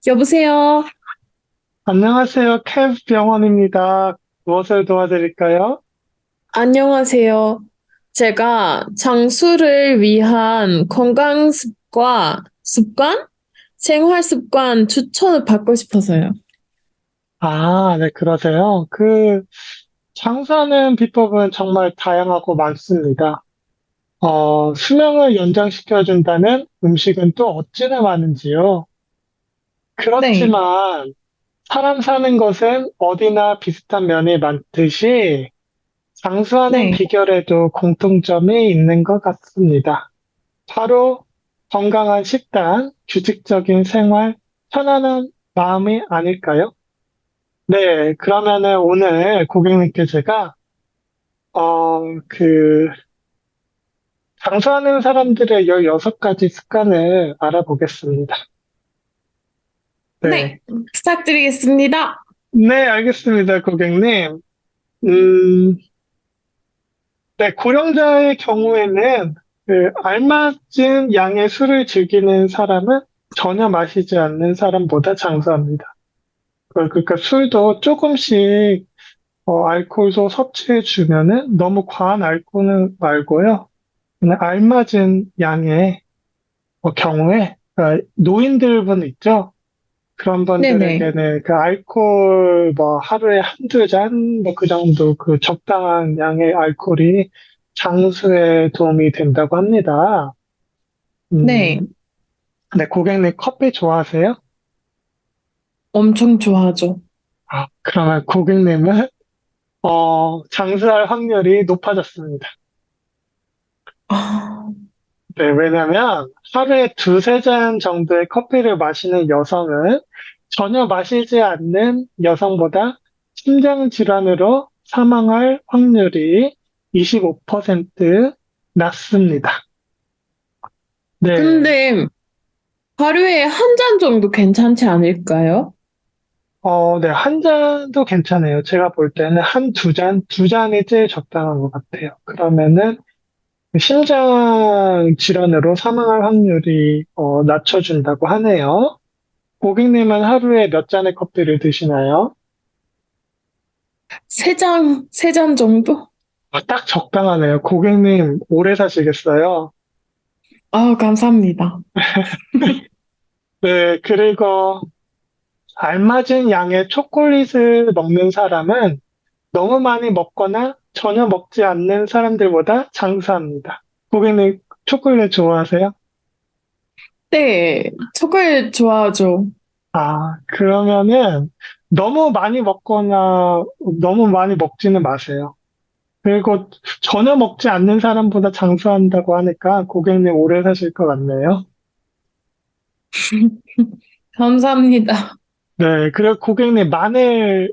여보세요? 안녕하세요. 캡 병원입니다. 무엇을 도와드릴까요? 안녕하세요. 제가 장수를 위한 습관, 생활 습관 추천을 받고 싶어서요. 아, 네, 그러세요. 장사하는 비법은 정말 다양하고 많습니다. 수명을 연장시켜준다는 음식은 또 어찌나 많은지요. 네, 그렇지만, 사람 사는 것은 어디나 비슷한 면이 많듯이, 장수하는 네. 비결에도 공통점이 있는 것 같습니다. 바로 건강한 식단, 규칙적인 생활, 편안한 마음이 아닐까요? 네, 그러면은 오늘 고객님께 제가, 그, 장사하는 사람들의 16가지 습관을 알아보겠습니다. 네, 네. 부탁드리겠습니다. 네, 알겠습니다, 고객님. 음, 네, 고령자의 경우에는 알맞은 양의 술을 즐기는 사람은 전혀 마시지 않는 사람보다 장사합니다. 그러니까 술도 조금씩 알코올도 섭취해 주면은 너무 과한 알코올은 말고요. 그냥 알맞은 양의 경우에 노인들분 있죠? 그런 네네. 분들에게는 그 알코올 뭐 하루에 한두 잔 뭐 그 정도 그 적당한 양의 알코올이 장수에 도움이 된다고 합니다. 네, 음, 네, 고객님 커피 좋아하세요? 엄청 좋아하죠. 아, 그러면 고객님은 장수할 확률이 높아졌습니다. 아, 네, 왜냐면 하루에 두세 잔 정도의 커피를 마시는 여성은 전혀 마시지 않는 여성보다 심장 질환으로 사망할 확률이 25% 낮습니다. 네, 근데 하루에 한 잔 정도 괜찮지 않을까요? 네, 한 잔도 괜찮아요. 제가 볼 때는 한 두 잔이 제일 적당한 것 같아요. 그러면은 심장 질환으로 사망할 확률이 낮춰준다고 하네요. 고객님은 하루에 몇 잔의 커피를 드시나요? 세 잔 정도? 딱 적당하네요. 고객님 오래 사시겠어요? 아, 감사합니다. 네, 그리고 알맞은 양의 초콜릿을 먹는 사람은 너무 많이 먹거나 전혀 먹지 않는 사람들보다 장수합니다. 고객님 초콜릿 좋아하세요? 네, 초콜릿 좋아하죠. 아, 그러면은 너무 많이 먹거나 너무 많이 먹지는 마세요. 그리고 전혀 먹지 않는 사람보다 장수한다고 하니까 고객님 오래 사실 것 같네요. 감사합니다. 네, 그리고 고객님 마늘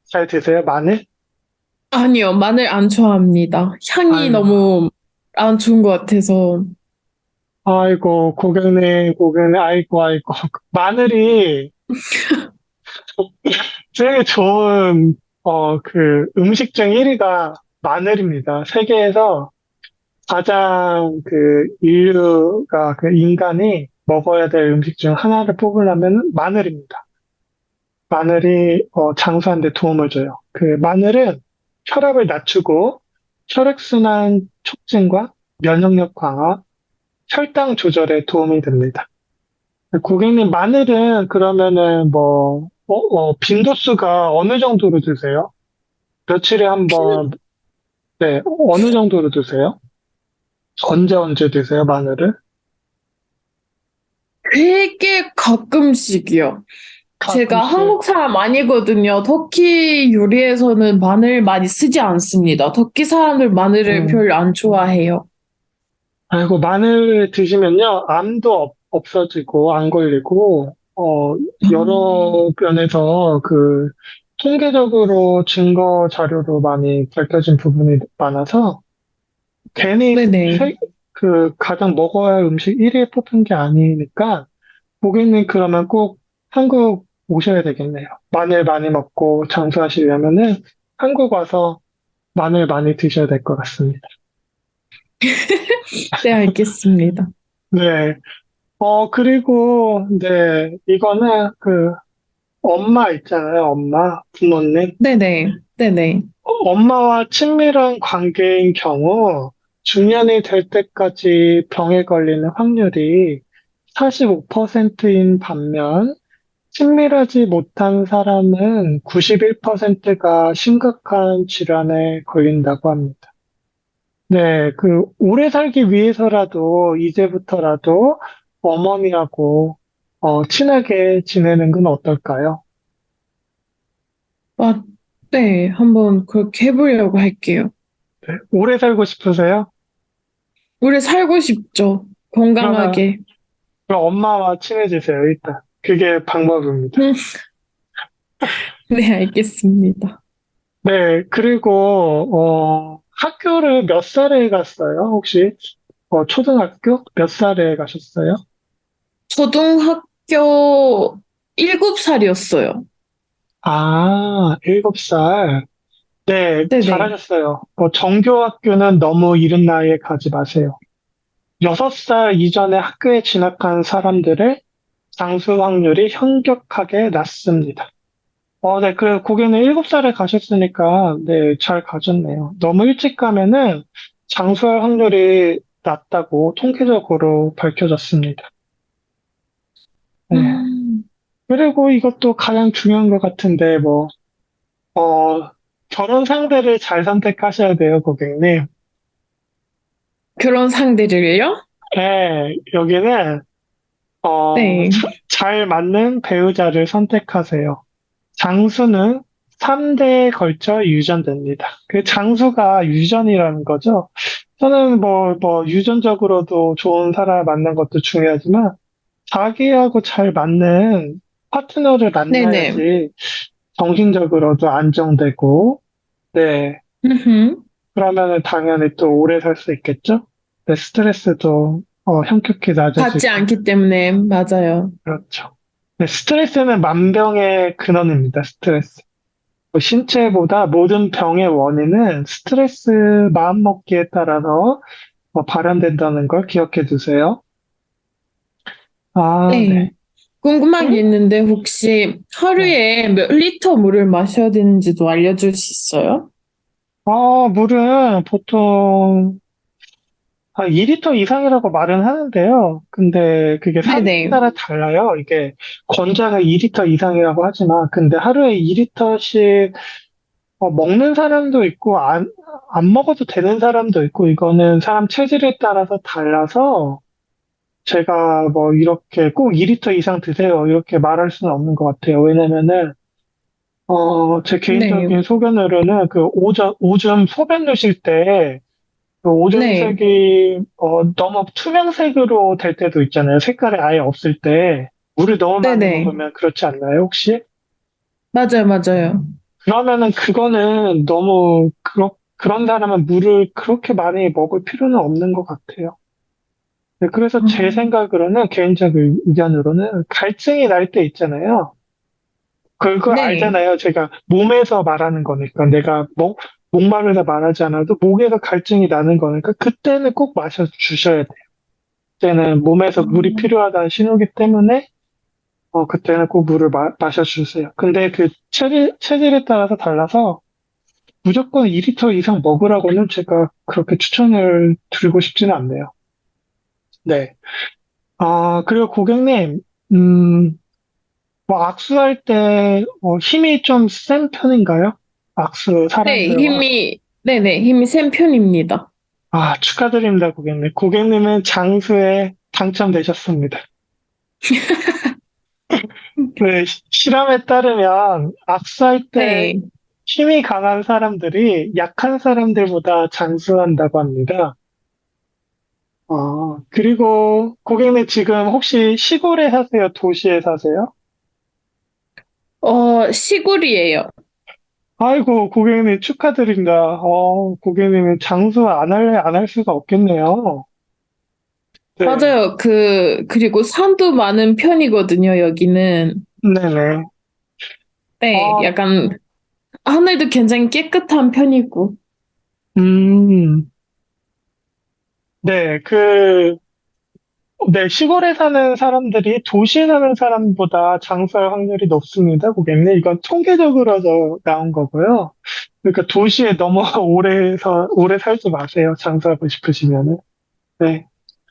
잘 드세요? 마늘? 아니요, 마늘 안 좋아합니다. 향이 아유, 너무 안 좋은 것 같아서. 아이고, 고객님, 아이고. 마늘이 제일 좋은, 음식 중 1위가 마늘입니다. 세계에서 가장 인간이 먹어야 될 음식 중 하나를 뽑으려면 마늘입니다. 마늘이 장수하는 데 도움을 줘요. 마늘은 혈압을 낮추고 혈액순환 촉진과 면역력 강화, 혈당 조절에 도움이 됩니다. 고객님, 마늘은 그러면은 빈도수가 어느 정도로 드세요? 며칠에 한 번, 네, 어느 정도로 드세요? 언제 드세요, 마늘을? 되게 가끔씩이요. 제가 가끔씩. 한국 사람 아니거든요. 터키 요리에서는 마늘 많이 쓰지 않습니다. 터키 사람들 마늘을 음, 별로 안 좋아해요. 아이고, 마늘 드시면요, 암도 없어지고, 안 걸리고, 여러 면에서 통계적으로 증거 자료로 많이 밝혀진 부분이 많아서, 괜히 네네. 가장 먹어야 할 음식 1위에 뽑힌 게 아니니까 고객님 그러면 꼭 한국 오셔야 되겠네요. 마늘 많이 먹고 장수하시려면은 한국 와서 마늘 많이 드셔야 될 것 같습니다. 네, 알겠습니다. 네. 그리고, 네, 이거는 엄마 있잖아요, 엄마, 부모님. 네네, 네네. 엄마와 친밀한 관계인 경우, 중년이 될 때까지 병에 걸리는 확률이 45%인 반면, 친밀하지 못한 사람은 91%가 심각한 질환에 걸린다고 합니다. 네, 오래 살기 위해서라도, 이제부터라도 어머니하고, 친하게 지내는 건 어떨까요? 아, 네, 한번 그렇게 해보려고 할게요. 네, 오래 살고 싶으세요? 우리 살고 싶죠? 그러면, 건강하게. 그럼 엄마와 친해지세요, 일단. 그게 방법입니다. 음, 네, 알겠습니다. 네, 그리고, 학교를 몇 살에 갔어요? 혹시, 초등학교 몇 살에 가셨어요? 초등학교 7살이었어요. 아, 7살. 네, 네네. 잘하셨어요. 정교학교는 너무 이른 나이에 가지 마세요. 6살 이전에 학교에 진학한 사람들의 장수 확률이 현격하게 낮습니다. 네, 고객님 7살에 가셨으니까, 네, 잘 가셨네요. 너무 일찍 가면은 장수할 확률이 낮다고 통계적으로 밝혀졌습니다. 네. 음, 그리고 이것도 가장 중요한 것 같은데, 어, 결혼 상대를 잘 선택하셔야 돼요, 고객님. 결혼 상대를요? 네, 여기는, 네. 잘 맞는 배우자를 선택하세요. 장수는 3대에 걸쳐 유전됩니다. 그 장수가 유전이라는 거죠. 저는 유전적으로도 좋은 사람을 만난 것도 중요하지만, 자기하고 잘 맞는 파트너를 네네. 만나야지 정신적으로도 안정되고, 네. 음흠. 그러면은 당연히 또 오래 살 수 있겠죠? 네, 스트레스도 현격히 받지 낮아지고, 않기 때문에, 맞아요. 그렇죠. 네, 스트레스는 만병의 근원입니다, 스트레스. 신체보다 모든 병의 원인은 스트레스 마음먹기에 따라서 발현된다는 걸 기억해 두세요. 아, 네. 네. 궁금한 게 음? 있는데, 혹시 네. 하루에 몇 리터 물을 마셔야 되는지도 알려줄 수 있어요? 물은 보통 2리터 이상이라고 말은 하는데요. 근데 그게 사람에 네네. 따라 달라요. 이게 권장은 2리터 이상이라고 하지만, 근데 하루에 2리터씩 먹는 사람도 있고, 안 먹어도 되는 사람도 있고, 이거는 사람 체질에 따라서 달라서, 제가 이렇게 꼭 2리터 이상 드세요. 이렇게 말할 수는 없는 것 같아요. 왜냐면은, 제 네. 개인적인 소견으로는 오줌 소변 넣으실 때, 그 네. 오줌색이 너무 투명색으로 될 때도 있잖아요. 색깔이 아예 없을 때. 물을 너무 많이 네네. 먹으면 그렇지 않나요, 혹시? 맞아요, 맞아요. 그러면은 그거는 너무, 그런 사람은 물을 그렇게 많이 먹을 필요는 없는 것 같아요. 네, 그래서 제 음. 생각으로는, 개인적인 의견으로는 갈증이 날 때 있잖아요. 그거 네. 알잖아요. 제가 몸에서 말하는 거니까. 내가 목마르다 말하지 않아도 목에서 갈증이 나는 거니까 그때는 꼭 마셔 주셔야 돼요. 그때는 몸에서 물이 필요하다는 신호기 때문에 그때는 꼭 물을 마셔 주세요. 근데 그 체질에 따라서 달라서 무조건 2리터 이상 먹으라고는 제가 그렇게 추천을 드리고 싶지는 않네요. 네. 그리고 고객님, 음, 악수할 때 힘이 좀 센 편인가요? 네, 사람들과. 네네, 힘이 센 편입니다. 축하드립니다, 고객님. 고객님은 장수에 당첨되셨습니다. 네, 실험에 따르면 악수할 때 네. 힘이 강한 사람들이 약한 사람들보다 장수한다고 합니다. 그리고 고객님 지금 혹시 시골에 사세요? 도시에 사세요? 시골이에요. 아이고, 고객님 축하드립니다. 고객님은 장수 안 할래 안 할 수가 없겠네요. 네, 맞아요. 그리고 산도 많은 편이거든요, 여기는. 네네. 네, 어, 약간, 하늘도 굉장히 깨끗한 편이고. 음, 네, 네, 시골에 사는 사람들이 도시에 사는 사람보다 장수할 확률이 높습니다, 고객님. 이건 통계적으로 나온 거고요. 그러니까 도시에 너무 오래 살지 마세요. 장수하고 싶으시면은. 네,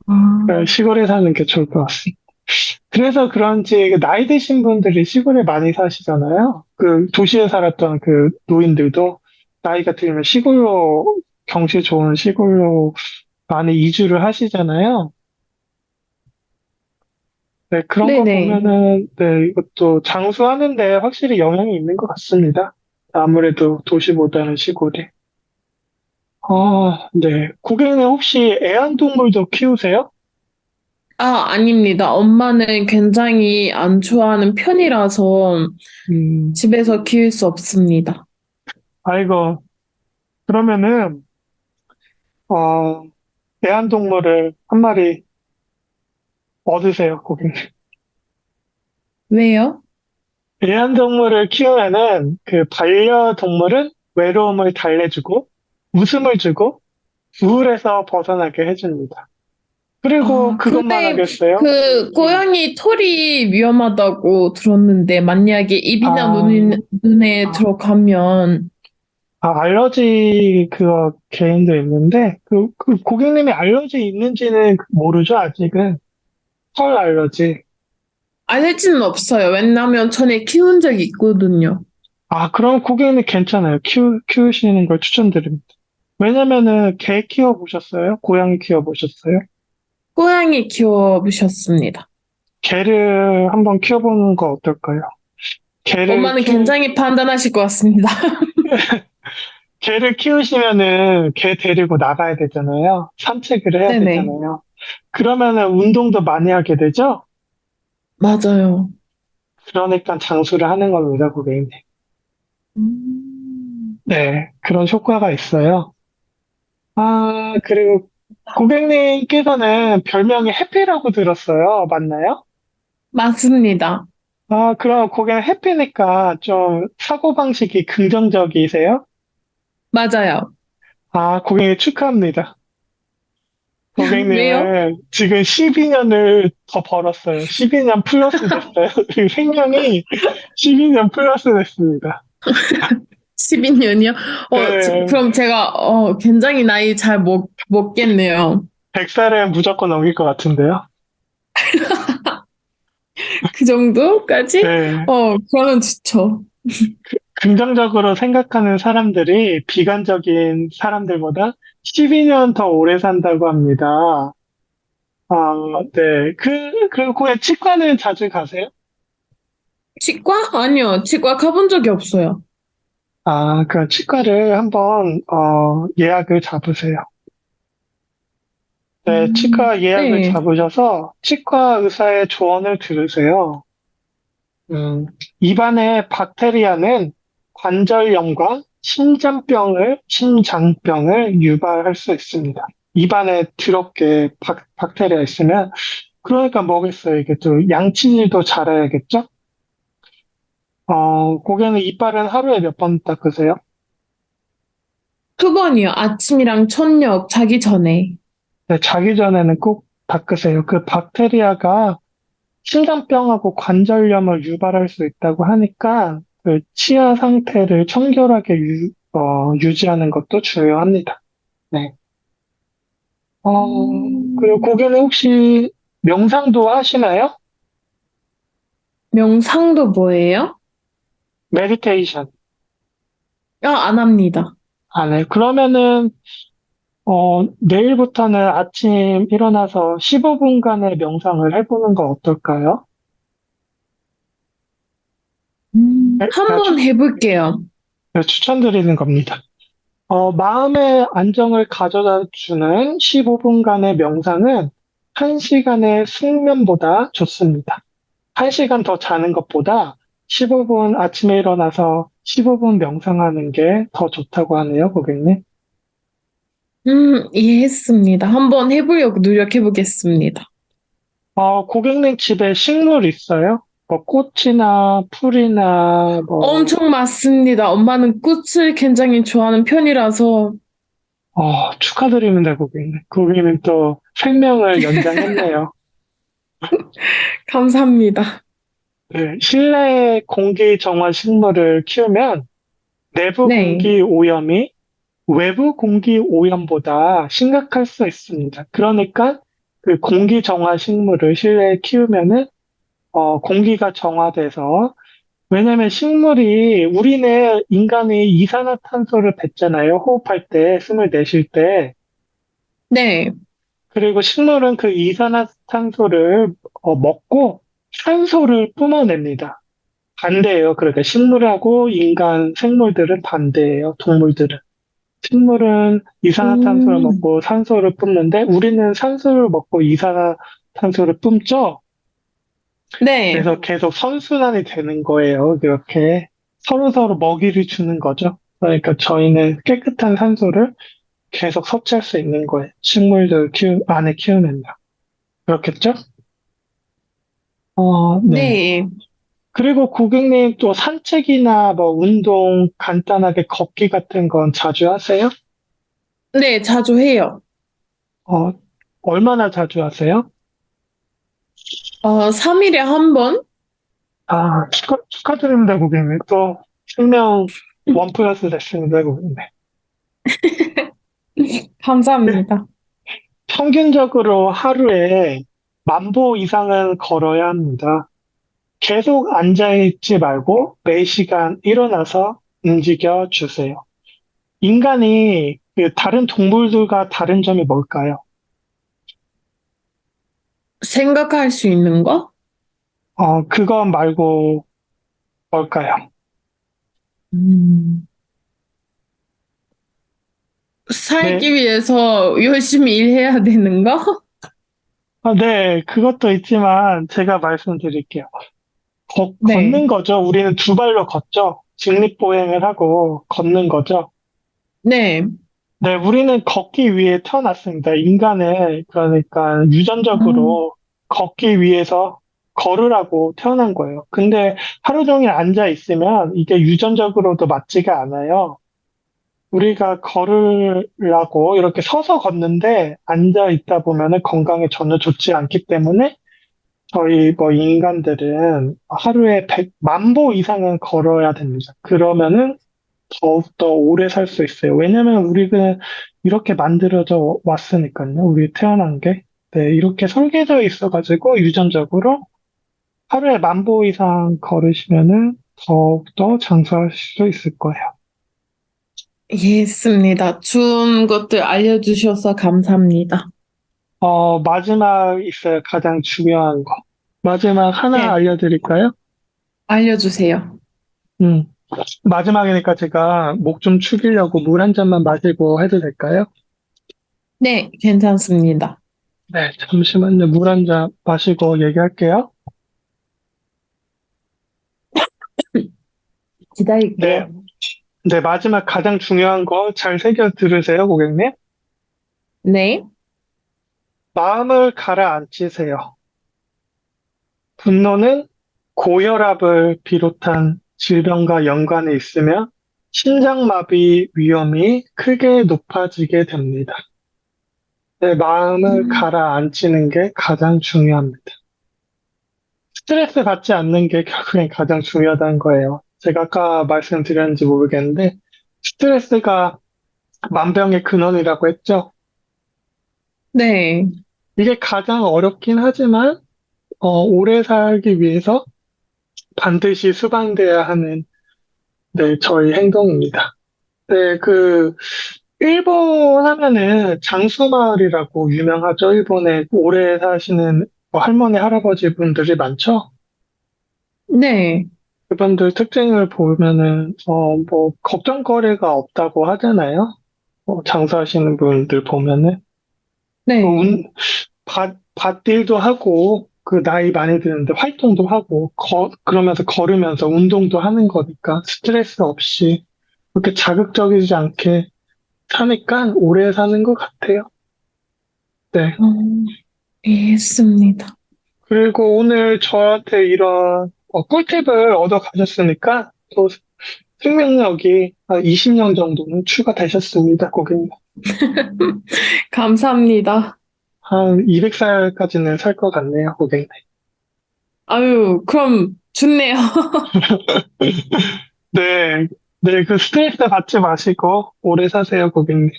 아, 시골에 사는 게 좋을 것 같습니다. 그래서 그런지 그 나이 드신 분들이 시골에 많이 사시잖아요. 그 도시에 살았던 그 노인들도 나이가 들면 경치 좋은 시골로 많이 이주를 하시잖아요. 네, 그런 거 네네. 보면은, 네, 이것도 장수하는데 확실히 영향이 있는 것 같습니다. 아무래도 도시보다는 시골이. 네. 고객님 혹시 애완동물도 키우세요? 아, 아닙니다. 엄마는 굉장히 안 좋아하는 편이라서 음, 집에서 키울 수 없습니다. 아이고, 그러면은, 어, 애완동물을 한 마리 얻으세요, 고객님. 왜요? 애완동물을 키우면은 그 반려동물은 외로움을 달래주고, 웃음을 주고, 우울에서 벗어나게 해줍니다. 그리고 아, 그것만 근데 하겠어요? 그 음. 고양이 털이 위험하다고 들었는데 만약에 입이나 아, 눈에 들어가면 알러지 그거 개인도 있는데, 그 고객님이 알러지 있는지는 모르죠, 아직은. 털 알러지. 알레르기는 없어요. 왜냐면 전에 키운 적이 있거든요. 그럼 고객님 괜찮아요. 키우시는 걸 추천드립니다. 왜냐면은 개 키워보셨어요? 고양이 키워보셨어요? 고양이 키워보셨습니다. 개를 한번 키워보는 거 어떨까요? 개를 엄마는 키우, 굉장히 판단하실 것 같습니다. 개를 키우시면은 개 데리고 나가야 되잖아요. 산책을 해야 네네. 되잖아요. 그러면은 운동도 많이 하게 되죠? 맞아요. 그러니까 장수를 하는 겁니다, 고객님. 음, 네, 그런 효과가 있어요. 그리고 고객님께서는 별명이 해피라고 들었어요. 맞나요? 맞습니다. 그럼 고객님 해피니까 좀 사고방식이 긍정적이세요? 맞아요. 고객님 축하합니다. 왜요? 고객님은 지금 12년을 더 벌었어요. 12년 플러스 됐어요. 그 생명이 12년 플러스 됐습니다. 12년이요? 네, 그럼 제가, 굉장히 나이 잘 먹겠네요. 100살은 무조건 넘길 것 같은데요. 그 정도까지? 네. 그러면 좋죠. 긍정적으로 생각하는 사람들이 비관적인 사람들보다 12년 더 오래 산다고 합니다. 네. 그리고 치과는 자주 가세요? 치과? 아니요. 치과 가본 적이 없어요. 그 치과를 한번, 예약을 잡으세요. 네, 치과 예약을 네. 잡으셔서 치과 의사의 조언을 들으세요. 입안의 박테리아는 관절염과 심장병을 유발할 수 있습니다. 입안에 더럽게 박테리아 있으면, 그러니까 뭐겠어요. 이게 또 양치질도 잘해야겠죠? 고객는 이빨은 하루에 몇 번 닦으세요? 2번이요. 아침이랑 저녁 자기 전에. 네, 자기 전에는 꼭 닦으세요. 그 박테리아가 심장병하고 관절염을 유발할 수 있다고 하니까 그 치아 상태를 청결하게 유지하는 것도 중요합니다. 네. 그리고 음, 고객님 혹시 명상도 하시나요? 명상도 뭐예요? 메디테이션. 안 합니다. 네. 그러면은, 내일부터는 아침 일어나서 15분간의 명상을 해보는 거 어떨까요? 네, 한번 해볼게요. 추천드리는 겁니다. 마음의 안정을 가져다 주는 15분간의 명상은 1시간의 숙면보다 좋습니다. 1시간 더 자는 것보다 15분 아침에 일어나서 15분 명상하는 게 더 좋다고 하네요, 고객님. 이해했습니다. 한번 해보려고 노력해보겠습니다. 고객님 집에 식물 있어요? 뭐 꽃이나 풀이나 뭐, 엄청 많습니다. 엄마는 꽃을 굉장히 좋아하는 편이라서 축하드립니다, 고객님. 고객님 또 생명을 연장했네요. 감사합니다. 네, 실내 공기 정화 식물을 키우면 내부 네. 공기 오염이 외부 공기 오염보다 심각할 수 있습니다. 그러니까 그 공기 정화 식물을 실내에 키우면은 공기가 정화돼서 왜냐면 식물이 우리는 인간이 이산화탄소를 뱉잖아요. 호흡할 때, 숨을 내쉴 때. 네. 그리고 식물은 그 이산화탄소를 먹고 산소를 뿜어냅니다. 반대예요. 그러니까 식물하고 인간 생물들은 반대예요. 동물들은. 식물은 이산화탄소를 음, 먹고 산소를 뿜는데 우리는 산소를 먹고 이산화탄소를 뿜죠. 네. 그래서 계속 선순환이 되는 거예요. 이렇게 서로서로 먹이를 주는 거죠. 그러니까 저희는 깨끗한 산소를 계속 섭취할 수 있는 거예요. 식물들 안에 키우면요. 그렇겠죠? 네. 네. 그리고 고객님 또 산책이나 뭐 운동 간단하게 걷기 같은 건 자주 하세요? 네, 자주 해요. 어, 얼마나 자주 하세요? 3일에 한 번? 아, 축하드립니다, 고객님. 또 생명 원 플러스 됐습니다, 고객님. 감사합니다. 평균적으로 하루에 10,000보 이상은 걸어야 합니다. 계속 앉아있지 말고 매 시간 일어나서 움직여 주세요. 인간이 그 다른 동물들과 다른 점이 뭘까요? 생각할 수 있는 거? 그거 말고 뭘까요? 음, 네, 살기 위해서 열심히 일해야 되는 거? 네, 그것도 있지만 제가 말씀드릴게요. 네. 걷는 거죠. 우리는 두 발로 걷죠. 직립보행을 하고 걷는 거죠. 네. 네, 우리는 걷기 위해 태어났습니다. 인간을, 그러니까 아, 유전적으로 걷기 위해서 걸으라고 태어난 거예요. 근데 하루 종일 앉아 있으면 이게 유전적으로도 맞지가 않아요. 우리가 걸으라고 이렇게 서서 걷는데 앉아 있다 보면은 건강에 전혀 좋지 않기 때문에 저희 뭐 인간들은 하루에 100만 보 이상은 걸어야 됩니다. 그러면은 더욱더 오래 살 수 있어요. 왜냐면 우리가 이렇게 만들어져 왔으니까요. 우리 태어난 게. 네, 이렇게 설계되어 있어가지고 유전적으로 하루에 10,000보 이상 걸으시면은 더욱더 장수하실 수 있을 거예요. 이해했습니다. 좋은 것들 알려주셔서 감사합니다. 마지막 있어요. 가장 중요한 거. 마지막 하나 네. 알려드릴까요? 알려주세요. 음, 마지막이니까 제가 목 좀 축이려고 물 한 잔만 마시고 해도 될까요? 네, 괜찮습니다. 네, 잠시만요. 물 한 잔 마시고 얘기할게요. 네, 기다릴게요. 네, 마지막 가장 중요한 거 잘 새겨 들으세요, 고객님. 네. 마음을 가라앉히세요. 분노는 고혈압을 비롯한 질병과 연관이 있으며 심장마비 위험이 크게 높아지게 됩니다. 내 마음을 음, 가라앉히는 게 가장 중요합니다. 스트레스 받지 않는 게 결국엔 가장 중요하다는 거예요. 제가 아까 말씀드렸는지 모르겠는데, 스트레스가 만병의 근원이라고 했죠. 네. 이게 가장 어렵긴 하지만, 오래 살기 위해서 반드시 수반돼야 하는, 네, 저희 행동입니다. 네, 일본 하면은 장수마을이라고 유명하죠. 일본에 오래 사시는 뭐 할머니, 할아버지 분들이 많죠. 네. 그분들 특징을 보면은, 걱정거리가 없다고 하잖아요. 장사하시는 분들 보면은. 그 네. 밭일도 하고, 그 나이 많이 드는데 활동도 하고, 그러면서 걸으면서 운동도 하는 거니까 스트레스 없이 그렇게 자극적이지 않게 사니까 오래 사는 것 같아요. 네. 어, 이해했습니다. 그리고 오늘 저한테 이런 꿀팁을 얻어 가셨으니까 또 생명력이 한 20년 정도는 추가되셨습니다, 고객님. 감사합니다. 한 200살까지는 살 것 같네요, 고객님. 아유, 그럼 좋네요. 네, 네, 그 스트레스 받지 마시고 오래 사세요, 고객님.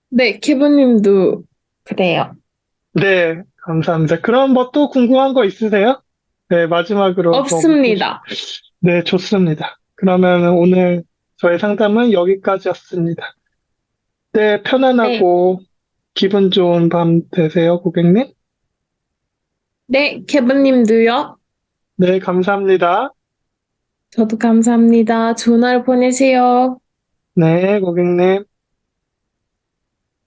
네, 케브님도 그래요. 네, 감사합니다. 그럼 뭐 또 궁금한 거 있으세요? 네, 마지막으로 뭐 없습니다. 네, 좋습니다. 그러면 오늘 저의 상담은 여기까지였습니다. 네, 네, 편안하고 기분 좋은 밤 되세요, 고객님. 네, 케브님도요. 네, 감사합니다. 저도 감사합니다. 좋은 하루 보내세요. 네, 고객님.